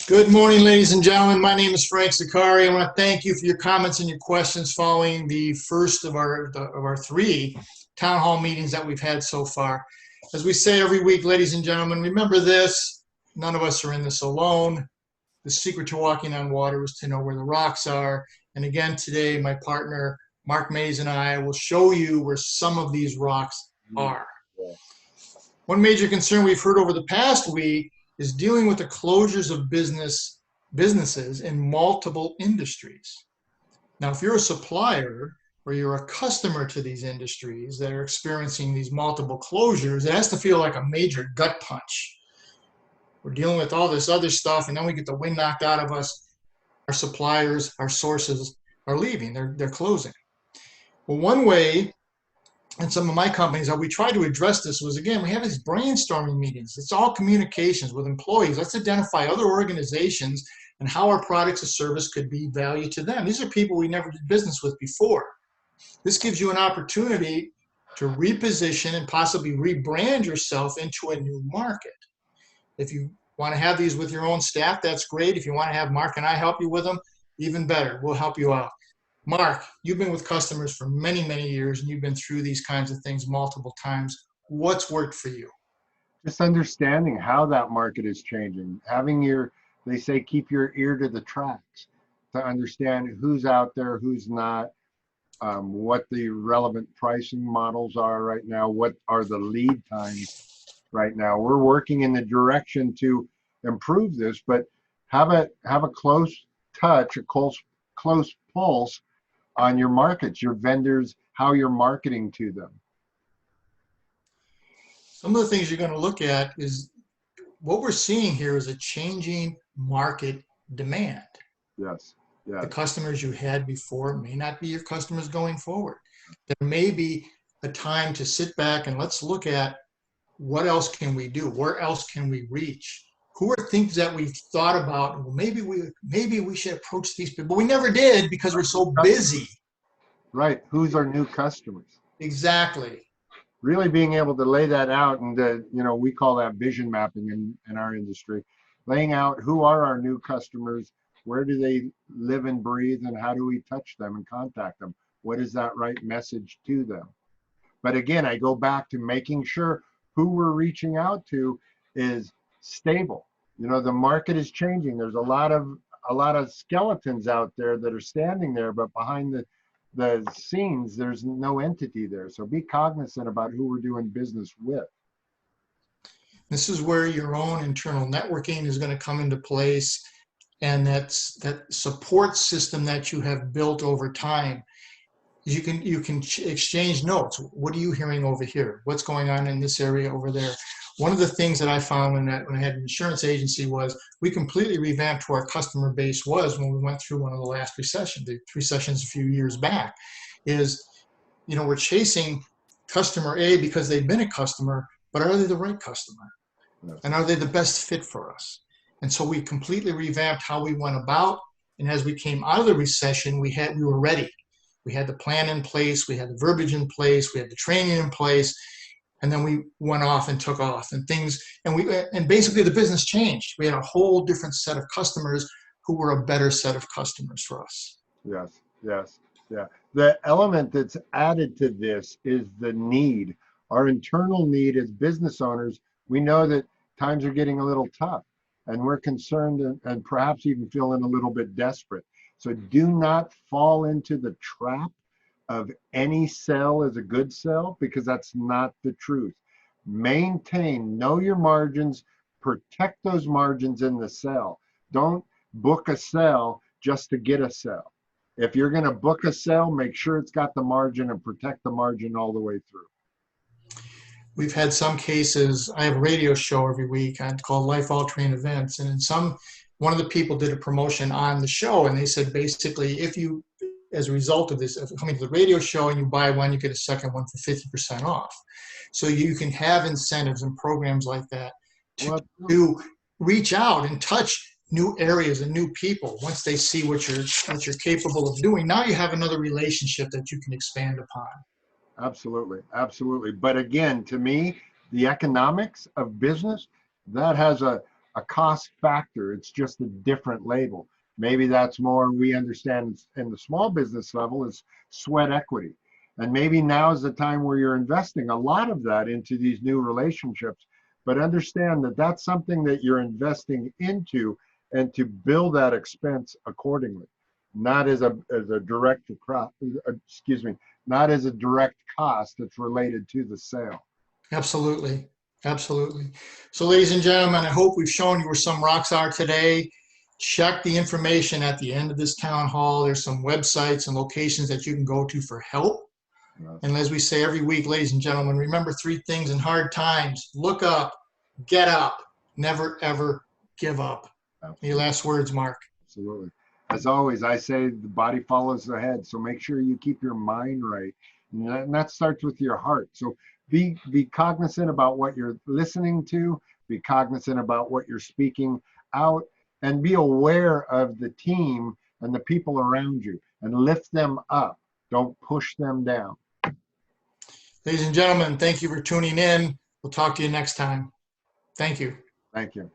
Good morning, ladies and gentlemen. My name is Frank Zaccari. I want to thank you for your comments and your questions following the first of our three town hall meetings that we've had so far. As we say every week, ladies and gentlemen, remember this: none of us are in this alone. The secret to walking on water is to know where the rocks are. And again, today, my partner Mark Maes and I will show you where some of these rocks are. One major concern we've heard over the past week is dealing with the closures of businesses in multiple industries. Now, if you're a supplier or you're a customer to these industries that are experiencing these multiple closures, it has to feel like a major gut punch. We're dealing with all this other stuff, and then we get the wind knocked out of us. Our suppliers, our sources are leaving. They're closing. Well, one way, and some of my companies, how we try to address this was, again, we have these brainstorming meetings. It's all communications with employees. Let's identify other organizations and how our products or service could be value to them. These are people we never did business with before. This gives you an opportunity to reposition and possibly rebrand yourself into a new market. If you want to have these with your own staff, that's great. If you want to have Mark and I help you with them, even better. We'll help you out. Mark, you've been with customers for many, many years, and you've been through these kinds of things multiple times. What's worked for you? Just understanding how that market is changing, they say, keep your ear to the tracks to understand who's out there, who's not, what the relevant pricing models are right now, what are the lead times right now. We're working in the direction to improve this, but have a close touch, a close pulse on your markets, your vendors, how you're marketing to them. Some of the things you're going to look at is what we're seeing here is a changing market demand. Yes. Yeah. The customers you had before may not be your customers going forward. There may be a time to sit back and let's look at what else can we do? Where else can we reach? Who are things that we've thought about? Well, maybe we should approach these people. But we never did because we're so busy. Right. Who's our new customers? Exactly. Really being able to lay that out, and we call that vision mapping in our industry, laying out who are our new customers, where do they live and breathe, and how do we touch them and contact them? What is that right message to them? But again, I go back to making sure who we're reaching out to is stable. The market is changing. There's a lot of skeletons out there that are standing there, but behind the scenes, there's no entity there. So be cognizant about who we're doing business with. This is where your own internal networking is going to come into place, and that support system that you have built over time. You can exchange notes. What are you hearing over here? What's going on in this area over there? One of the things that I found when I had an insurance agency was we completely revamped who our customer base was when we went through one of the last recessions, the recessions a few years back, is, we're chasing customer A because they've been a customer, but are they the right customer? And are they the best fit for us? And so we completely revamped how we went about. And as we came out of the recession, we were ready. We had the plan in place, we had the verbiage in place, we had the training in place, and then we went off and took off and basically the business changed. We had a whole different set of customers who were a better set of customers for us. Yes. Yeah. The element that's added to this is the need. Our internal need as business owners, we know that times are getting a little tough, and we're concerned and perhaps even feeling a little bit desperate. So do not fall into the trap of any sell is a good sell, because that's not the truth. Know your margins, protect those margins in the sell. Don't book a sell just to get a sell. If you're going to book a sell, make sure it's got the margin and protect the margin all the way through. We've had some cases. I have a radio show every week called Life Altering Events, and one of the people did a promotion on the show, and they said basically, if you, as a result of this, if you're coming to the radio show and you buy one, you get a second one for 50% off. So you can have incentives and programs like that to reach out and touch new areas and new people. Once they see what you're capable of doing, now you have another relationship that you can expand upon. Absolutely. But again, to me, the economics of business, that has a a cost factor. It's just a different label. Maybe that's more, we understand in the small business level, is sweat equity. And maybe now is the time where you're investing a lot of that into these new relationships, but understand that that's something that you're investing into, and to bill that expense accordingly, not as a direct, excuse me, not as a direct cost that's related to the sale. Absolutely. Absolutely. So, ladies and gentlemen, I hope we've shown you where some rocks are today. Check the information at the end of this town hall. There's some websites and locations that you can go to for help. And as we say every week, ladies and gentlemen, remember 3 things in hard times: look up, get up, never, ever give up. Any last words, Mark? Absolutely. As always, I say the body follows the head. So make sure you keep your mind right. And that starts with your heart. So be cognizant about what you're listening to, be cognizant about what you're speaking out, and be aware of the team and the people around you, and lift them up. Don't push them down. Ladies and gentlemen, thank you for tuning in. We'll talk to you next time. Thank you. Thank you.